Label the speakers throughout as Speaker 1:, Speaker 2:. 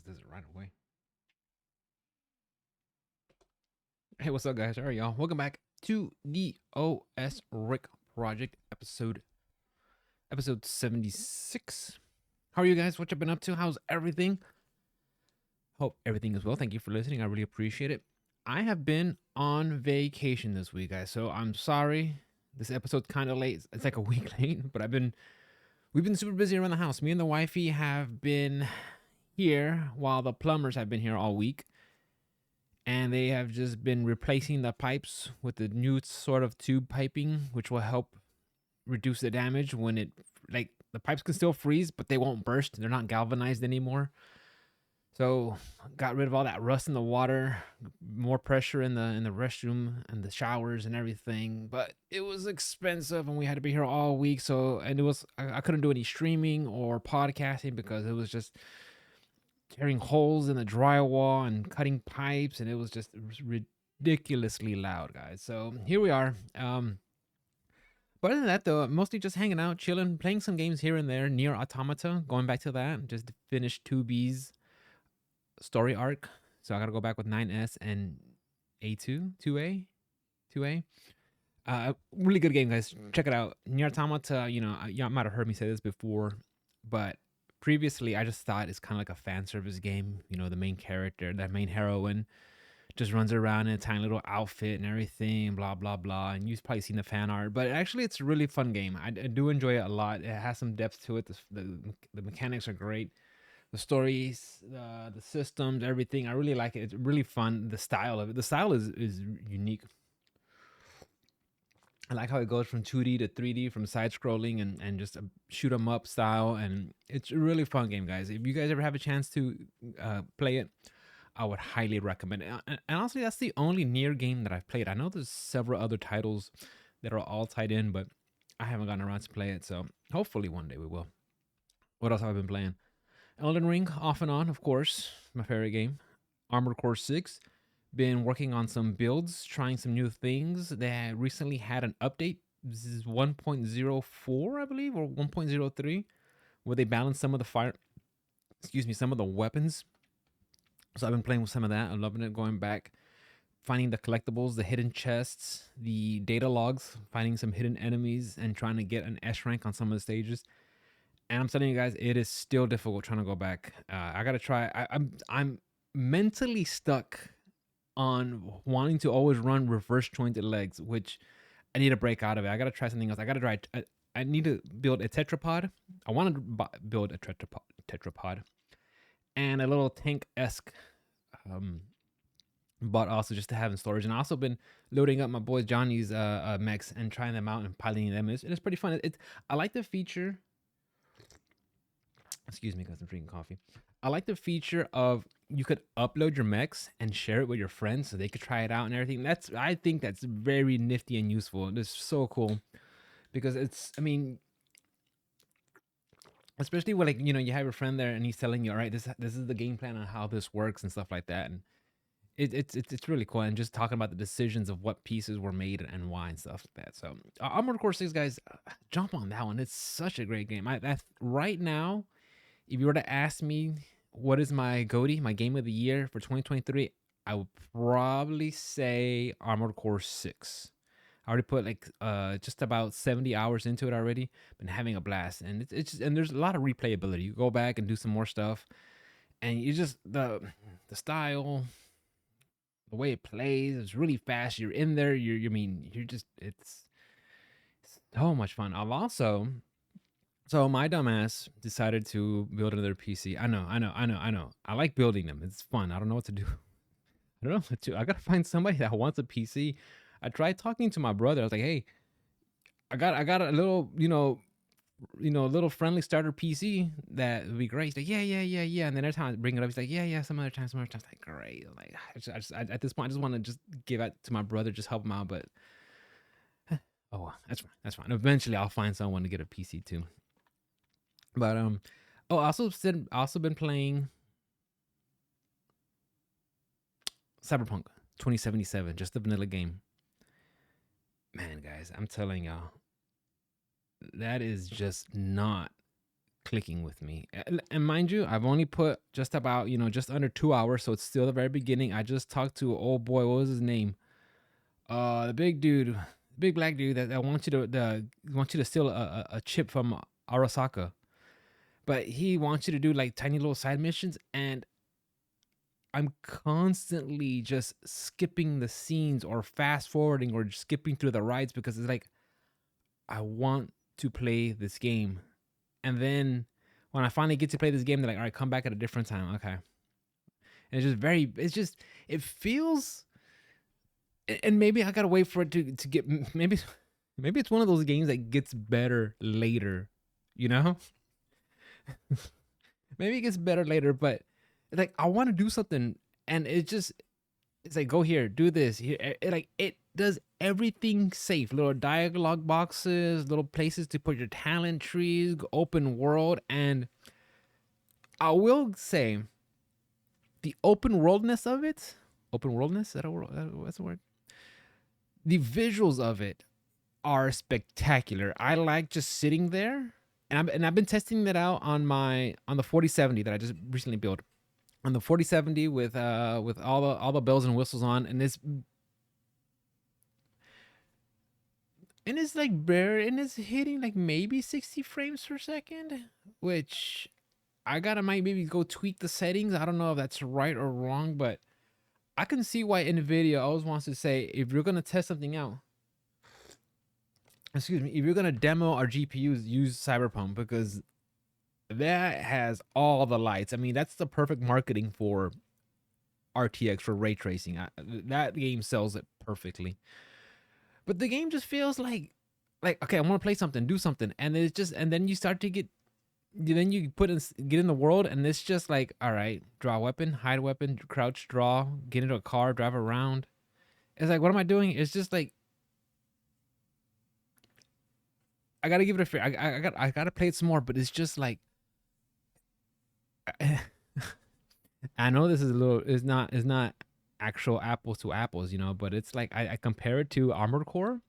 Speaker 1: just does it right away. Hey, what's up, guys? How are y'all? Welcome back to the OS Rick Project episode 76. How are you guys? What you been up to? How's everything? Hope everything is well. Thank you for listening. I really appreciate it. I have been on vacation this week, guys, so I'm sorry. This episode's kind of late. It's like a week late, but we've been super busy around the house. Me and the wifey have been here while the plumbers have been here all week, and they have just been replacing the pipes with the new sort of tube piping, which will help reduce the damage when it, like, the pipes can still freeze, but they won't burst. They're not galvanized anymore. So got rid of all that rust in the water, more pressure in the restroom and the showers and everything. But it was expensive, and we had to be here all week. So, and it was, I couldn't do any streaming or podcasting because it was just tearing holes in the drywall and cutting pipes, and it was just ridiculously loud, guys. So here we are. But other than that, though, mostly just hanging out, chilling, playing some games here and there. Near Automata, going back to that, just to finish 2B's story arc. So I gotta go back with 9S and A2, 2A, 2A. Really good game, guys. Check it out. Near Automata, y'all might have heard me say this before, but previously I just thought it's kind of like a fan service game. The main character, that main heroine, just runs around in a tiny little outfit and everything, blah blah blah. And you've probably seen the fan art, but actually it's a really fun game. I do enjoy it a lot. It has some depth to it. The mechanics are great. The stories, the systems, everything. I really like it. It's really fun. The style of it. The style is unique. I like how it goes from 2D to 3D, from side scrolling and just a shoot 'em up style. And it's a really fun game, guys. If you guys ever have a chance to play it, I would highly recommend it. And honestly, that's the only near game that I've played. I know there's several other titles that are all tied in, but I haven't gotten around to play it. So hopefully one day we will. What else have I been playing? Elden Ring, off and on, of course, my favorite game. Armored Core 6. Been working on some builds, trying some new things. They recently had an update. This is 1.04, I believe, or 1.03, where they balanced some of the some of the weapons. So I've been playing with some of that. I'm loving it. Going back, finding the collectibles, the hidden chests, the data logs, finding some hidden enemies, and trying to get an S rank on some of the stages. And I'm telling you guys, it is still difficult trying to go back. I gotta try. I'm mentally stuck on wanting to always run reverse jointed legs, which I need to break out of it. I gotta try something else. I gotta try. I need to build a tetrapod. I want to build a tetrapod and a little tank esque. But also just to have in storage. And I also been loading up my boy Johnny's mechs and trying them out and piloting them. It's pretty fun. I like the feature. Excuse me, because I'm drinking coffee. I like the feature of you could upload your mechs and share it with your friends so they could try it out and everything. I think that's very nifty and useful. It's so cool because especially when, like, you have your friend there and he's telling you, all right, this is the game plan on how this works and stuff like that. And it's really cool, and just talking about the decisions of what pieces were made and why and stuff like that. So Armored Core 6, guys, jump on that one. It's such a great game. Right now, if you were to ask me what is my GOTY, my game of the year for 2023, I would probably say Armored Core 6. I already put like just about 70 hours into it already. Been having a blast, and and there's a lot of replayability. You go back and do some more stuff, and you just the style, the way it plays, it's really fast. You're in there. You're just it's so much fun. So my dumbass decided to build another PC. I know. I like building them. It's fun. I don't know what to do. I don't know what to. I gotta find somebody that wants a PC. I tried talking to my brother. I was like, hey, I got a little, little friendly starter PC that would be great. He's like, yeah. And then every time I bring it up, he's like, yeah, some other time. I'm like, great. I'm like, at this point, I just want to just give it to my brother, just help him out. But oh, well, that's fine. Eventually, I'll find someone to get a PC too. But I also been playing Cyberpunk 2077, just the vanilla game. Man, guys, I'm telling y'all, that is just not clicking with me. And mind you, I've only put just about, just under 2 hours, so it's still the very beginning. I just talked to, oh boy, what was his name? The big dude, big black dude that wants you to steal a chip from Arasaka, but he wants you to do like tiny little side missions, and I'm constantly just skipping the scenes or fast forwarding or just skipping through the rides because it's like I want to play this game. And then when I finally get to play this game, they're like, all right, come back at a different time. Okay. And it feels, and maybe I gotta wait for it to get, maybe it's one of those games that gets better later, you know? Maybe it gets better later, but like I want to do something, and it's like go here, do this here. It does everything safe. Little dialogue boxes, little places to put your talent trees, open world, and I will say the open worldness of it. Open worldness? Is that a word? That's a word. The visuals of it are spectacular. I like just sitting there, and I've been testing that out on the 4070 that I just recently built. On the 4070 with all the bells and whistles on, and it's like bare, and it's hitting like maybe 60 frames per second, which I gotta might maybe go tweak the settings. I don't know if that's right or wrong, but I can see why Nvidia always wants to say, if you're gonna test something out, excuse me, if you're gonna demo our GPUs, use Cyberpunk, because that has all the lights. I mean, that's the perfect marketing for RTX, for ray tracing. That game sells it perfectly. But the game just feels like okay, I want to play something, do something, and it's just, and then you start to get, then you get in the world, and it's just like, all right, draw weapon, hide weapon, crouch, draw, get into a car, drive around. It's like, what am I doing? It's just like I gotta give it a fair. I gotta play it some more, but it's just like I know this is a little is not actual apples to apples, but it's like I compare it to Armored Core,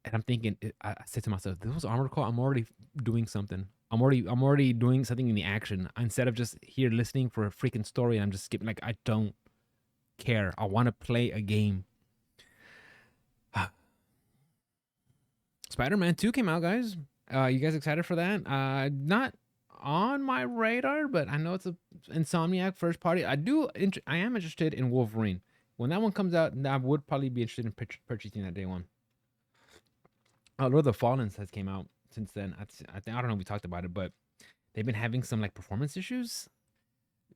Speaker 1: and I'm thinking, I said to myself, this was Armored Core. I'm already doing something. I'm already doing something in the action instead of just here listening for a freaking story. And I'm just skipping. Like, I don't care. I want to play a game. Spider-Man 2 came out, guys. You guys excited for that? Not on my radar, but I know it's a Insomniac first party. I am interested in Wolverine. When that one comes out, I would probably be interested in purchasing that day one. Lord of the Fallen has came out since then. I don't know if we talked about it, but they've been having some like performance issues.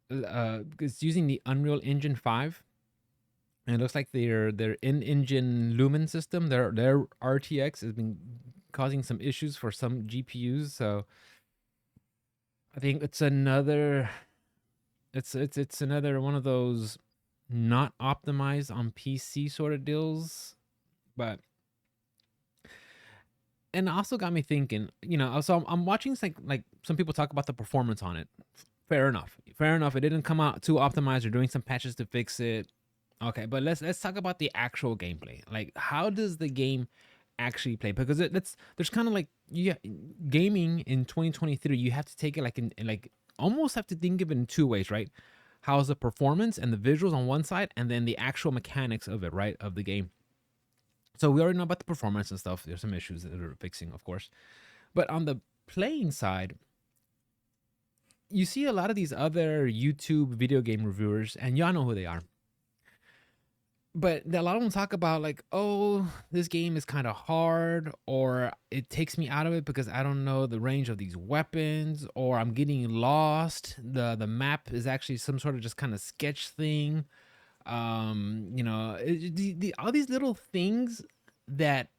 Speaker 1: It's using the Unreal Engine 5, and it looks like their in-engine Lumen system, their RTX, has been causing some issues for some GPUs. So I think it's another one of those not optimized on PC sort of deals, but. And it also got me thinking, so I'm watching like some people talk about the performance on it. Fair enough. It didn't come out too optimized. They're doing some patches to fix it. Okay, but let's talk about the actual gameplay. Like, how does the game actually play? Because there's kind of like, yeah, gaming in 2023. You have to take it like in like almost have to think of it in two ways, right? How's the performance and the visuals on one side, and then the actual mechanics of it, right, of the game. So we already know about the performance and stuff. There's some issues that are fixing, of course. But on the playing side, you see a lot of these other YouTube video game reviewers, and y'all know who they are. But a lot of them talk about like, oh, this game is kind of hard, or it takes me out of it because I don't know the range of these weapons, or I'm getting lost. The map is actually some sort of just kind of sketch thing. All these little things that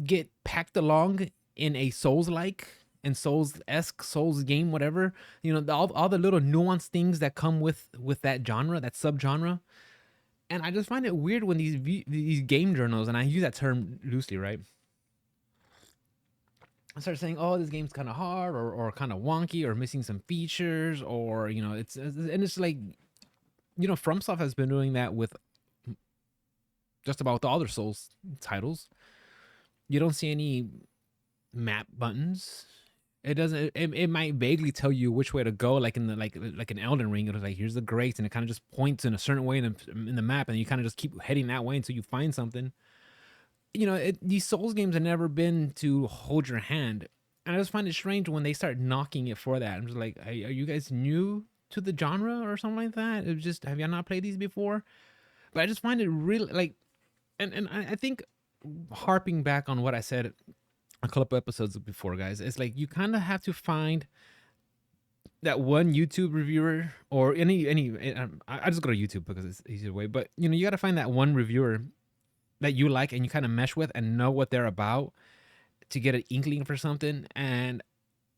Speaker 1: get packed along in a Souls-like and Souls-esque Souls game, whatever, all the little nuanced things that come with that genre, that subgenre. And I just find it weird when these game journals, and I use that term loosely, right, I start saying, oh, this game's kind of hard, or kind of wonky, or missing some features, or it's like, FromSoft has been doing that with just about all their Souls titles. You don't see any map buttons. It doesn't. It might vaguely tell you which way to go, like in the like an Elden Ring. It was like here's the grates, and it kind of just points in a certain way in the map, and you kind of just keep heading that way until you find something. These Souls games have never been to hold your hand, and I just find it strange when they start knocking it for that. I'm just like, are you guys new to the genre or something like that? It was just, have y'all not played these before? But I just find it really like, and I think harping back on what I said a couple episodes before, guys, it's like you kind of have to find that one YouTube reviewer or I just go to YouTube because it's the easier way. But you got to find that one reviewer that you like and you kind of mesh with and know what they're about to get an inkling for something. And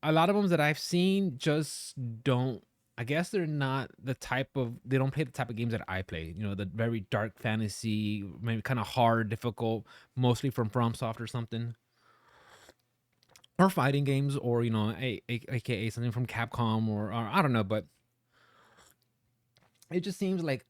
Speaker 1: a lot of them that I've seen just don't. I guess they're not the type of. They don't play the type of games that I play. The very dark fantasy, maybe kind of hard, difficult, mostly from FromSoft or something, or fighting games, or aka something from Capcom or I don't know. But it just seems like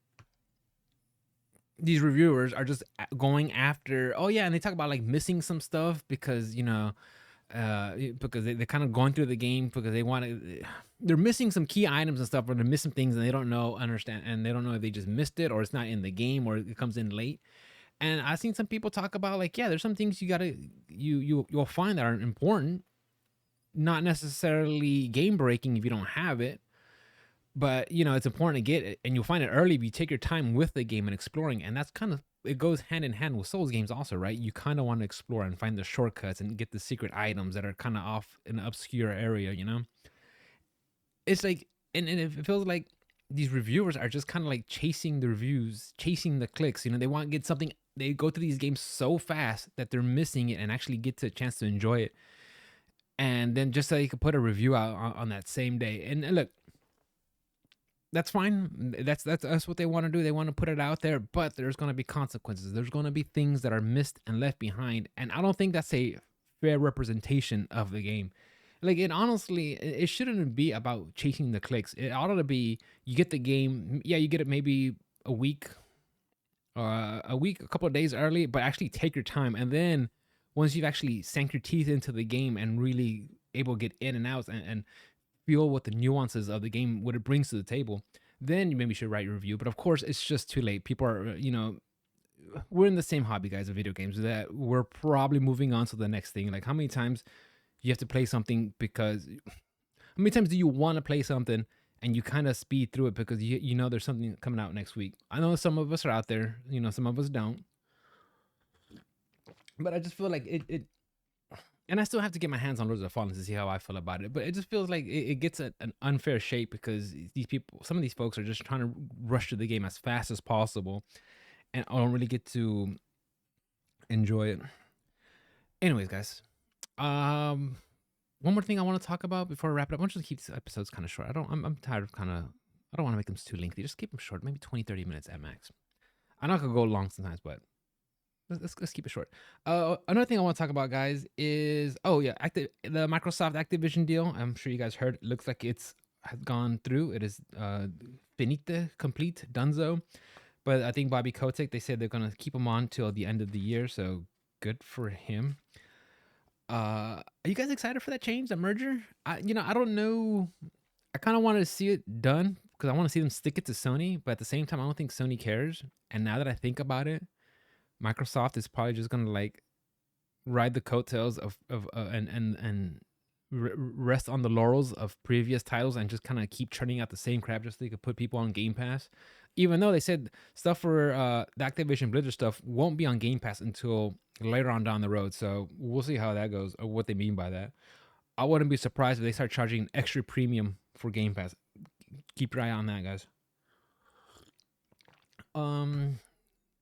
Speaker 1: these reviewers are just going after. Oh yeah, and they talk about like missing some stuff because because they're kind of going through the game because they want to. They're missing some key items and stuff, or they're missing things and they don't understand, and they don't know if they just missed it or it's not in the game or it comes in late. And I've seen some people talk about like, yeah, there's some things you'll find that are important, not necessarily game breaking if you don't have it, but it's important to get it, and you'll find it early if you take your time with the game and exploring. And that's kind of, it goes hand in hand with Souls games also, right? You kind of want to explore and find the shortcuts and get the secret items that are kind of off in an obscure area. It's like, and it feels like these reviewers are just kind of like chasing the reviews, chasing the clicks. They want to get something. They go through these games so fast that they're missing it and actually get to a chance to enjoy it. And then just so you can put a review out on that same day. And look, that's fine. That's what they want to do. They want to put it out there, but there's going to be consequences. There's going to be things that are missed and left behind. And I don't think that's a fair representation of the game. Like, it honestly, it shouldn't be about chasing the clicks. It ought to be, you get the game. Yeah, you get it maybe a week, a couple of days early, but actually take your time. And then once you've actually sank your teeth into the game and really able to get in and out and feel what the nuances of the game, what it brings to the table, then you maybe should write your review. But of course, it's just too late. People are, we're in the same hobby, guys, of video games, that we're probably moving on to the next thing. Like, how many times you have to play something because, how many times do you want to play something and you kind of speed through it because you know there's something coming out next week? I know some of us are out there, some of us don't. But I just feel like it and I still have to get my hands on Lords of the Fallen to see how I feel about it. But it just feels like it gets an unfair shape because some of these folks are just trying to rush through the game as fast as possible, and I don't really get to enjoy it. Anyways, guys, one more thing I want to talk about before I wrap it up. I want to keep these episodes kind of short. I'm tired of I don't want to make them too lengthy. Just keep them short, maybe 20, 30 minutes at max. I know I could go long sometimes, but let's keep it short. Another thing I want to talk about, guys, is the Microsoft Activision deal. I'm sure you guys heard. It looks like it's has gone through. It is finite, complete, donezo. But I think Bobby Kotick, they said they're gonna keep him on till the end of the year. So good for him. Are you guys excited for that change, that merger? I don't know. I kind of wanted to see it done because I want to see them stick it to Sony. But at the same time, I don't think Sony cares. And now that I think about it, Microsoft is probably just gonna like ride the coattails of and rest on the laurels of previous titles and just kind of keep churning out the same crap just so they could put people on Game Pass. Even though they said stuff for the Activision Blizzard stuff won't be on Game Pass until later on down the road. So we'll see how that goes or what they mean by that. I wouldn't be surprised if they start charging extra premium for Game Pass. Keep your eye on that, guys.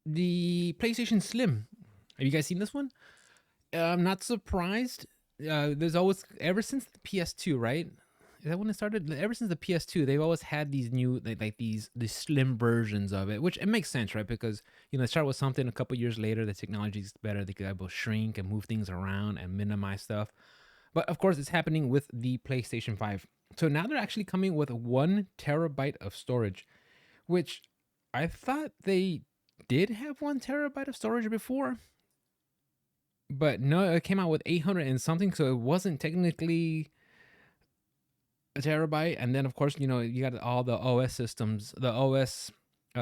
Speaker 1: The PlayStation Slim. Have you guys seen this one? I'm not surprised. There's always, ever since the PS2, right? Is that when it started? Ever since the PS2, they've always had these new, like these slim versions of it, which it makes sense, right? Because they start with something, a couple years later, the technology's better. They could able to shrink and move things around and minimize stuff. But of course, it's happening with the PlayStation 5. So now they're actually coming with 1 terabyte of storage, which I thought they did have 1 terabyte of storage before, but no, it came out with 800 and something, so it wasn't technically a terabyte, and then of course you got all the OS systems, the OS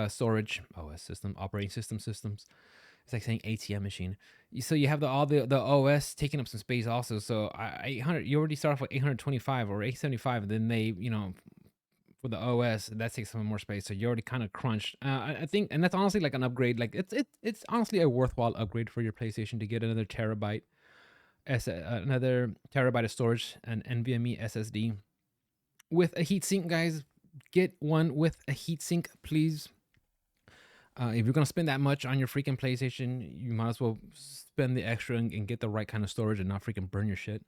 Speaker 1: storage, OS system, operating systems. It's like saying ATM machine. So you have all the OS taking up some space also. So 800, you already start off with 825 or 875, and then they for the OS that takes some more space. So you're already kind of crunched. I think, and that's honestly like an upgrade. Like it's honestly a worthwhile upgrade for your PlayStation to get another terabyte, another terabyte of storage, an NVMe SSD with a heatsink, guys. Get one with a heatsink, please. If you're gonna spend that much on your freaking PlayStation, you might as well spend the extra and get the right kind of storage and not freaking burn your shit.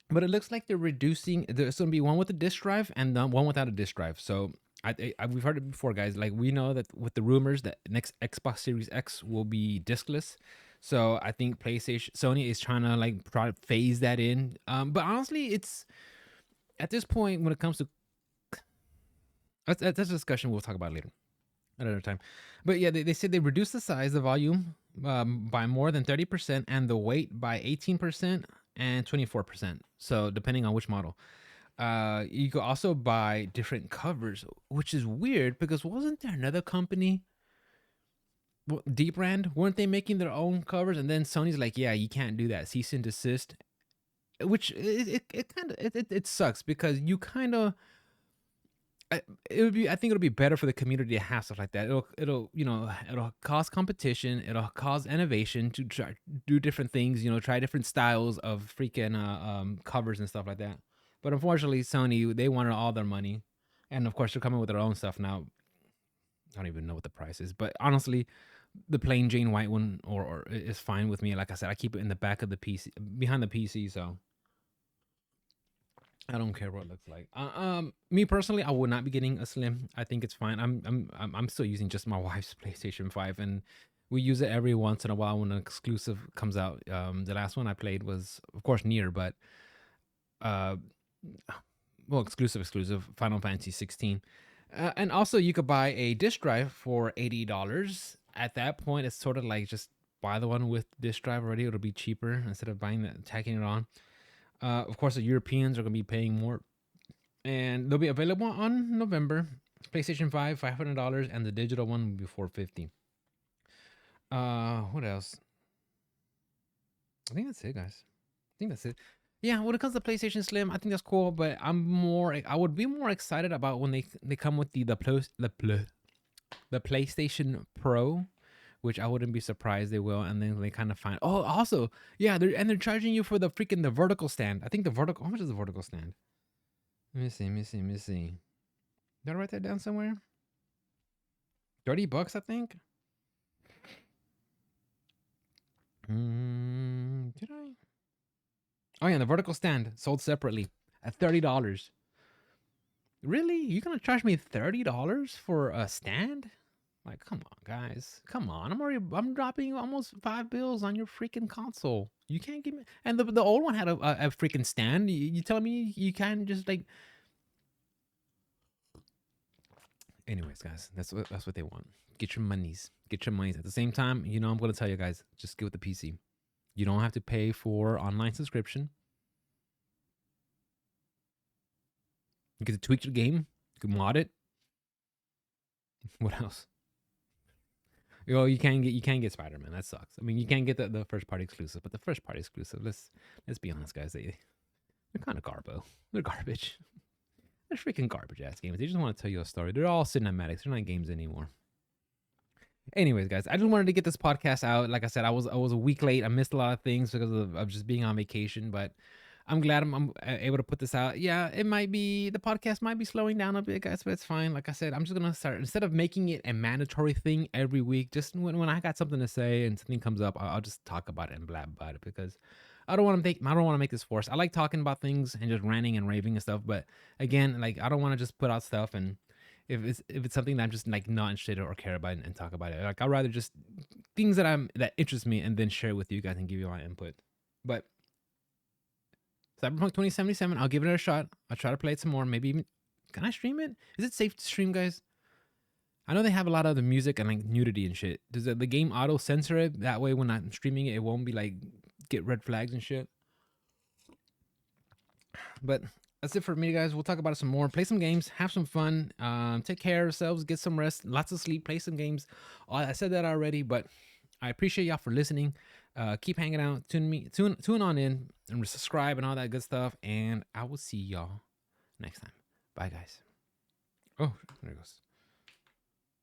Speaker 1: But it looks like they're reducing. There's gonna be one with a disk drive and one without a disk drive. So we've heard it before, guys. Like we know that with the rumors that next Xbox Series X will be diskless. So I think Sony is trying to like try to phase that in. But honestly, it's at this point when it comes to that's a discussion we'll talk about later another time. But yeah, they said they reduced the size, the volume by more than 30% and the weight by 18% and 24%. So depending on which model. You could also buy different covers, which is weird because wasn't there another company, Deep Brand, weren't they making their own covers? And then Sony's like, yeah, you can't do that, cease and desist. Which it kind of it sucks because you kind of it would be, I think it'll be better for the community to have stuff like that. It'll cause competition. It'll cause innovation to try do different things. Try different styles of freaking covers and stuff like that. But unfortunately, Sony, they wanted all their money, and of course they're coming with their own stuff now. I don't even know what the price is, but honestly, the plain Jane white one or is fine with me. Like I said, I keep it in the back of the PC, behind the PC, so I don't care what it looks like. Me personally, I would not be getting a slim. I think it's fine. I'm still using just my wife's PlayStation 5, and we use it every once in a while when an exclusive comes out. The last one I played was, of course, Nier, but uh, well, exclusive Final Fantasy 16. And also, you could buy a disc drive for $80. At that point, it's sort of like just buy the one with disc drive already. It'll be cheaper instead of buying that, tacking it on. Of course, the Europeans are going to be paying more, and they'll be available on November. PlayStation 5, $500, and the digital one will be $450. What else? I think that's it, guys. I think that's it. Yeah, when it comes to PlayStation Slim, I think that's cool, but I would be more excited about when they come with the PlayStation Pro, which I wouldn't be surprised they will. And then they kind of find, oh, also, yeah, they're charging you for the vertical stand. I think the vertical. How much is the vertical stand? Let me see. Did I write that down somewhere? $30, I think. Did I? Oh yeah, the vertical stand sold separately at $30. Really? You gonna charge me $30 for a stand? Like, come on, guys. Come on. I'm dropping almost $5 on your freaking console. You can't give me. And the old one had a freaking stand. You telling me you can't just like. Anyways, guys, that's what they want. Get your monies. Get your monies. At the same time, I'm gonna tell you guys, just get with the PC. You don't have to pay for online subscription. You get to tweak your game. You can mod it. What else? You can't get Spider-Man. That sucks. I mean, you can't get the first party exclusive, but the first party exclusive, let's be honest, guys, they're kind of garbo. They're garbage. They're freaking garbage ass games. They just want to tell you a story. They're all cinematics. They're not games anymore. Anyways, guys, I just wanted to get this podcast out. Like I said, I was a week late. I missed a lot of things because of just being on vacation, but I'm glad I'm able to put this out. Yeah, the podcast might be slowing down a bit, guys, but it's fine. Like I said, I'm just gonna start, instead of making it a mandatory thing every week, just when I got something to say and something comes up, I'll just talk about it and blab about it, because I don't want to make this forced. I like talking about things and just ranting and raving and stuff, but again, like, I don't want to just put out stuff and if it's something that I'm just like not interested or care about and talk about it. Like, I'd rather just things that interest me and then share with you guys and give you my input. But Cyberpunk 2077, I'll give it a shot. I'll try to play it some more. Maybe even, can I stream it? Is it safe to stream, guys? I know they have a lot of the music and like nudity and shit. Does the game auto censor it? That way when I'm streaming it, it won't be like get red flags and shit. But that's it for me, guys. We'll talk about it some more. Play some games, have some fun, take care of yourselves, get some rest, lots of sleep, play some games. I said that already, but I appreciate y'all for listening. Keep hanging out, tune on in, and subscribe and all that good stuff. And I will see y'all next time. Bye, guys. Oh, there it goes.